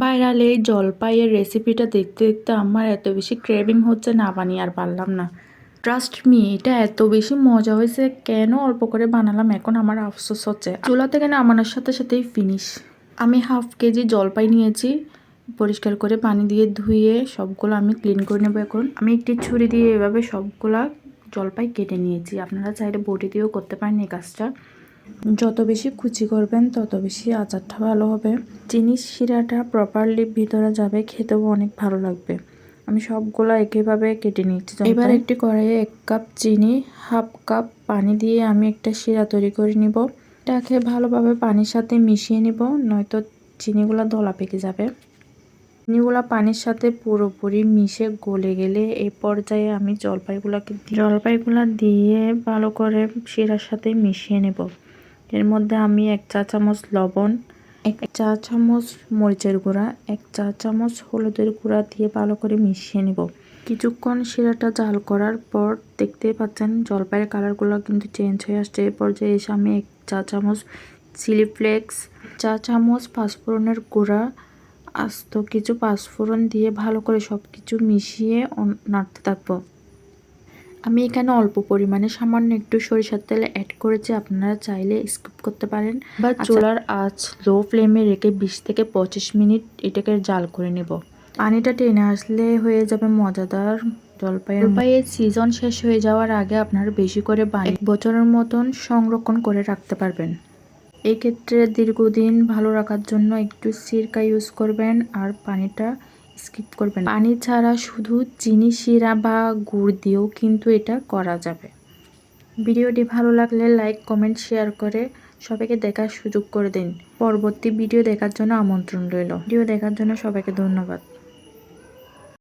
Viral এই জলপাইয়ের রেসিপিটা দেখতে দেখতে আমার এত বেশি ক্রেভিং হচ্ছে, না বানিয়ে আর পারলাম না। ট্রাস্ট মি, এটা এত বেশি মজা হয়েছে, কেন অল্প করে বানালাম এখন আমার আফসোস হচ্ছে। চুলা থেকে নামানোর সাথে সাথেই ফিনিশ। আমি হাফ কেজি জলপাই নিয়েছি, পরিষ্কার করে পানি দিয়ে ধুয়ে সবগুলো আমি ক্লিন করে নেবো। এখন আমি একটি ছুরি দিয়ে এভাবে সবগুলা জলপাই কেটে নিয়েছি। আপনারা চাইলে বটি দিয়েও করতে পারেন এই কাজটা। যত বেশি কুচি করবেন তত বেশি আচারটা ভালো হবে, চিনির শিরাটা প্রপারলি ভিতরে যাবে, খেতেও অনেক ভালো লাগবে। আমি সবগুলো একইভাবে কেটে নিচ্ছি। এবার একটি কড়াইয়ে 1 কাপ চিনি, হাফ কাপ পানি দিয়ে আমি একটা শিরা তৈরি করে নিব। এটাকে ভালোভাবে পানির সাথে মিশিয়ে নিব, নয়তো চিনিগুলো দলা পেকে যাবে। চিনিগুলা পানির সাথে পুরোপুরি মিশে গলে গেলে এই পর্যায়ে আমি জলপাইগুলা দিয়ে ভালো করে শিরার সাথে মিশিয়ে নেব। এর মধ্যে আমি 1 চা চামচ লবণ, 1 চা চামচ মরিচের গুঁড়া, 1 চা চামচ হলুদের গুঁড়া দিয়ে ভালো করে মিশিয়ে নেব। কিছুক্ষণ শিরাটা জাল করার পর দেখতেই পাচ্ছেন জলপাইয়ের কালারগুলো কিন্তু চেঞ্জ হয়ে আসছে। এই পর্যায়ে এসে আমি 1 চা চামচ চিলি ফ্লেক্স, 1 চা চামচ পাঁচফোড়নের গুঁড়া, আস্ত কিছু পাঁচফোড়ন দিয়ে ভালো করে সব কিছু মিশিয়ে নাড়তে থাকবো। আমি এখানে অল্প পরিমাণে সামান্য একটু সরিষার তেল অ্যাড করেছি, আপনারা চাইলে স্কিপ করতে পারেন। বা চুলার আঁচ লো ফ্লেমে রেখে 20 থেকে 25 মিনিট এটাকে জাল করে নেব। পানিটা টেনে আসলে হয়ে যাবে মজাদার জলপাইয়ের সিজন শেষ হয়ে যাওয়ার আগে আপনারা বেশি করে 1 বছরের মতন সংরক্ষণ করে রাখতে পারবেন। এই ক্ষেত্রে দীর্ঘদিন ভালো রাখার জন্য একটু সিরকা ইউজ করবেন আর পানিটা স্কিপ করবেন। পানি ছাড়া শুধু চিনি শিরা বা গুড় দিয়েও কিন্তু এটা করা যাবে। ভিডিওটি ভালো লাগলে লাইক, কমেন্ট, শেয়ার করে সবাইকে দেখার সুযোগ করে দিন। পরবর্তী ভিডিও দেখার জন্য আমন্ত্রণ রইল। ভিডিও দেখার জন্য সবাইকে ধন্যবাদ।